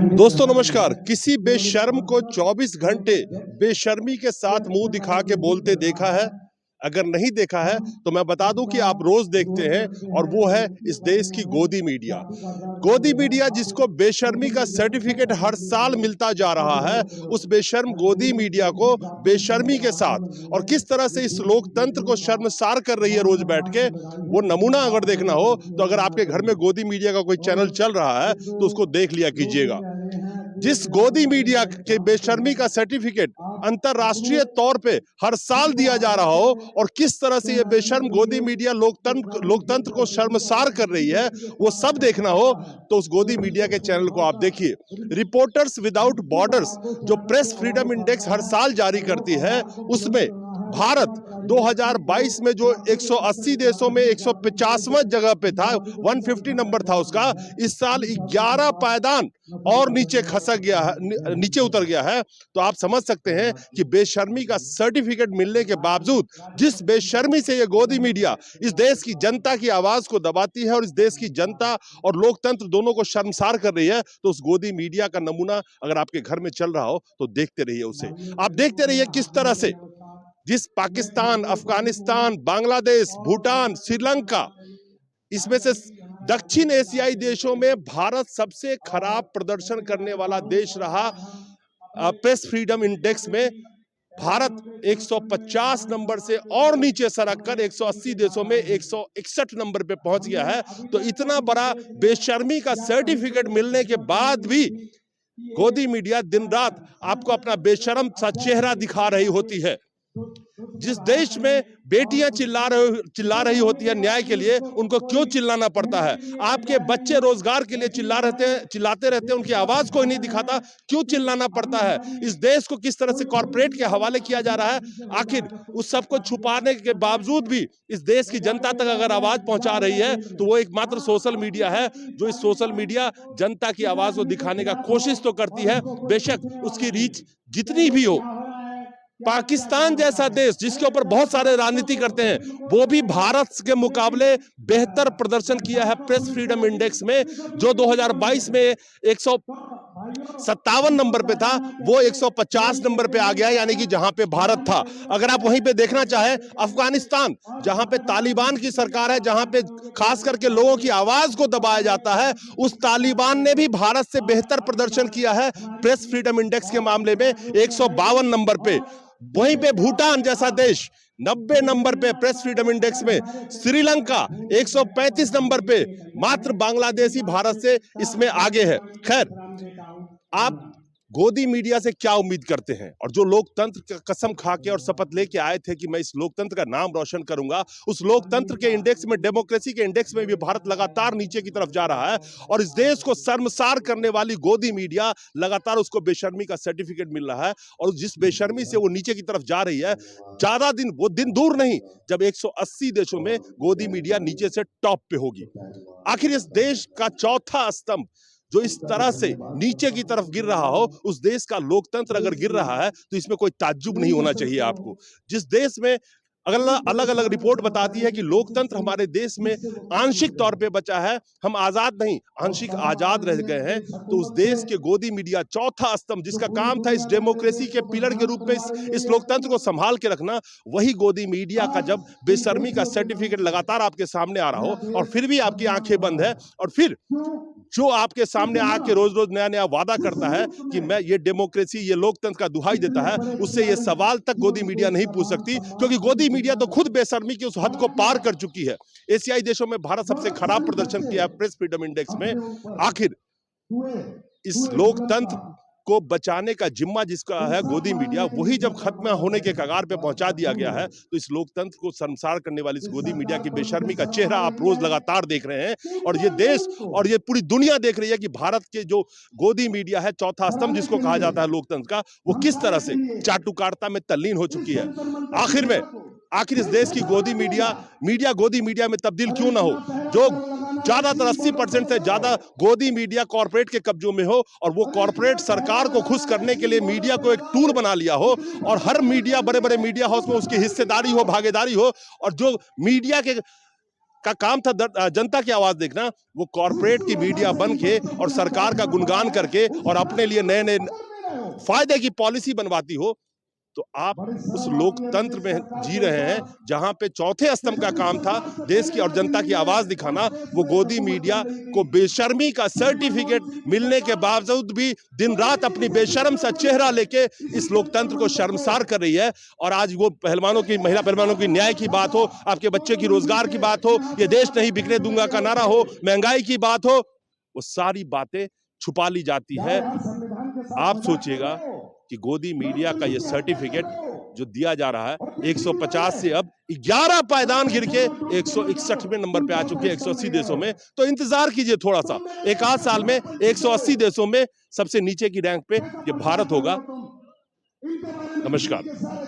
दोस्तों नमस्कार। किसी बेशर्म को 24 घंटे बेशर्मी के साथ मुंह दिखा के बोलते देखा है? अगर नहीं देखा है तो मैं बता दूं कि आप रोज देखते हैं, और वो है इस देश की गोदी मीडिया। गोदी मीडिया जिसको बेशर्मी का सर्टिफिकेट हर साल मिलता जा रहा है, उस बेशर्म गोदी मीडिया को बेशर्मी के साथ और किस तरह से इस लोकतंत्र को शर्मसार कर रही है रोज बैठ के, वो नमूना अगर देखना हो तो अगर आपके घर में गोदी मीडिया का कोई चैनल चल रहा है तो उसको देख लिया कीजिएगा। जिस गोदी मीडिया के बेशर्मी का सर्टिफिकेट अंतरराष्ट्रीय तौर पे हर साल दिया जा रहा हो और किस तरह से ये बेशर्म गोदी मीडिया लोकतंत्र को शर्मसार कर रही है, वो सब देखना हो तो उस गोदी मीडिया के चैनल को आप देखिए। रिपोर्टर्स विदाउट बॉर्डर्स जो प्रेस फ्रीडम इंडेक्स हर साल जारी करती है, उसमें भारत 2022 में जो 180 देशों में 150वां जगह पे था, 150 नंबर था उसका, इस साल 11 पायदान और नीचे खसक गया है, नीचे उतर गया है। तो आप समझ सकते हैं कि बेशर्मी का सर्टिफिकेट मिलने के बावजूद जिस बेशर्मी से ये गोदी मीडिया इस देश की जनता की आवाज को दबाती है और इस देश की जनता और लोकतंत्र दोनों को शर्मसार कर रही है, तो उस गोदी मीडिया का नमूना अगर आपके घर में चल रहा हो तो देखते रहिए उसे। आप देखते रहिए किस तरह से जिस पाकिस्तान, अफगानिस्तान, बांग्लादेश, भूटान, श्रीलंका, इसमें से दक्षिण एशियाई देशों में भारत सबसे खराब प्रदर्शन करने वाला देश रहा। प्रेस फ्रीडम इंडेक्स में भारत 150 नंबर से और नीचे सरक कर 180 देशों में 161 नंबर पे पहुंच गया है। तो इतना बड़ा बेशर्मी का सर्टिफिकेट मिलने के बाद भी गोदी मीडिया दिन रात आपको अपना बेशर्म सा चेहरा दिखा रही होती है। जिस देश में बेटियां चिल्ला रही होती है न्याय के लिए, उनको क्यों चिल्लाना पड़ता है? आपके बच्चे रोजगार के लिए चिल्लाते रहते हैं, उनकी आवाज कोई नहीं दिखाता, क्यों चिल्लाना पड़ता है? इस देश को किस तरह से कॉर्पोरेट के हवाले किया जा रहा है? आखिर उस सबको छुपाने के बावजूद भी इस देश की जनता तक अगर आवाज पहुंचा रही है तो वो एकमात्र सोशल मीडिया है, जो इस सोशल मीडिया जनता की आवाज को दिखाने का कोशिश तो करती है, बेशक उसकी रीच जितनी भी हो। पाकिस्तान जैसा देश जिसके ऊपर बहुत सारे राजनीति करते हैं, वो भी भारत के मुकाबले बेहतर प्रदर्शन किया है प्रेस फ्रीडम इंडेक्स में, जो 2022 में 157 नंबर पे था, वो 150 नंबर पे आ गया, यानी कि जहां पे भारत था। अगर आप वहीं पे देखना चाहे, अफगानिस्तान जहां पे तालिबान की सरकार है, जहां पे खास करके लोगों की आवाज को दबाया जाता है, उस तालिबान ने भी भारत से बेहतर प्रदर्शन किया है प्रेस फ्रीडम इंडेक्स के मामले में, 152 नंबर पे। वहीं पे भूटान जैसा देश 90 नंबर पे प्रेस फ्रीडम इंडेक्स में, श्रीलंका 135 नंबर पे, मात्र बांग्लादेश ही भारत से इसमें आगे है। खैर, आप गोदी मीडिया से क्या उम्मीद करते हैं? और जो लोकतंत्र का कसम खा के और शपथ लेके आए थे कि मैं इस लोकतंत्र का नाम रोशन करूंगा, उस लोकतंत्र के इंडेक्स में, डेमोक्रेसी के इंडेक्स में भी भारत लगातार नीचे की तरफ जा रहा है और इस देश को शर्मसार करने वाली गोदी मीडिया लगातार उसको बेशर्मी का सर्टिफिकेट मिल रहा है। और जिस बेशर्मी से वो नीचे की तरफ जा रही है, ज्यादा दिन वो दिन दूर नहीं जब 180 देशों में गोदी मीडिया नीचे से टॉप पे होगी। आखिर इस देश का चौथा स्तंभ जो इस तरह से नीचे की तरफ गिर रहा हो, उस देश का लोकतंत्र अगर गिर रहा है तो इसमें कोई ताज्जुब नहीं होना चाहिए आपको। जिस देश में अलग अलग रिपोर्ट बताती है कि लोकतंत्र हमारे देश में आंशिक तौर पे बचा है, हम आजाद नहीं आंशिक आजाद रह गए हैं, तो उस देश के गोदी मीडिया चौथा स्तंभ जिसका काम था इस डेमोक्रेसी के पिलर के रूप में इस लोकतंत्र को संभाल के रखना, वही गोदी मीडिया का जब बेशर्मी का सर्टिफिकेट लगातार आपके सामने आ रहा हो और फिर भी आपकी आंखें बंद है, और फिर जो आपके सामने आके रोज रोज नया नया वादा करता है कि मैं ये डेमोक्रेसी, ये लोकतंत्र का दुहाई देता है, उससे ये सवाल तक गोदी मीडिया नहीं पूछ सकती, क्योंकि गोदी मीडिया तो खुद बेशर्मी की उस हद को पार कर चुकी है। एशियाई देशों में भारत सबसे खराब प्रदर्शन किया है प्रेस फ्रीडम इंडेक्स में। आखिर इस लोकतंत्र को बचाने का जिम्मा जिसका है गोदी मीडिया, वही जब खत्म होने के कगार पे पहुंचा दिया गया है, तो इस लोकतंत्र को शर्मसार करने वाली इस गोदी मीडिया की बेशर्मी का चेहरा आप रोज लगातार देख रहे हैं। और ये देश और ये पूरी दुनिया देख रही है कि भारत के जो गोदी मीडिया है, चौथा स्तंभ जिसको कहा जाता है लोकतंत्र का, वो किस तरह से चाटुकारिता में तल्लीन हो चुकी है। आखिर इस देश की गोदी मीडिया गोदी मीडिया में तब्दील क्यों ना हो, जो ज्यादातर 80% से ज्यादा गोदी मीडिया कॉर्पोरेट के कब्जों में हो, और वो कॉर्पोरेट सरकार को खुश करने के लिए मीडिया को एक टूल बना लिया हो, और हर मीडिया, बड़े बड़े मीडिया हाउस में उसकी हिस्सेदारी हो, भागीदारी हो, और जो मीडिया के का काम था जनता की आवाज देखना, वो कॉर्पोरेट की मीडिया बन के और सरकार का गुणगान करके और अपने लिए नए नए फायदे की पॉलिसी बनवाती हो, तो आप उस लोकतंत्र में जी रहे हैं जहां पे चौथे स्तंभ का काम था देश की और जनता की आवाज दिखाना। वो गोदी मीडिया को बेशर्मी का सर्टिफिकेट मिलने के बावजूद भी दिन रात अपनी बेशर्म सा चेहरा लेके इस लोकतंत्र को शर्मसार कर रही है। और आज वो पहलवानों की, महिला पहलवानों की न्याय की बात हो, आपके बच्चे की रोजगार की बात हो, ये देश नहीं बिकने दूंगा का नारा हो, महंगाई की बात हो, वो सारी बातें छुपा ली जाती है। आप सोचिएगा कि गोदी मीडिया का ये सर्टिफिकेट जो दिया जा रहा है 150 से अब 11 पायदान गिर के 161वें नंबर पे आ चुके हैं 180 देशों में। तो इंतजार कीजिए थोड़ा सा, एक आध साल में 180 देशों में सबसे नीचे की रैंक पे ये भारत होगा। नमस्कार।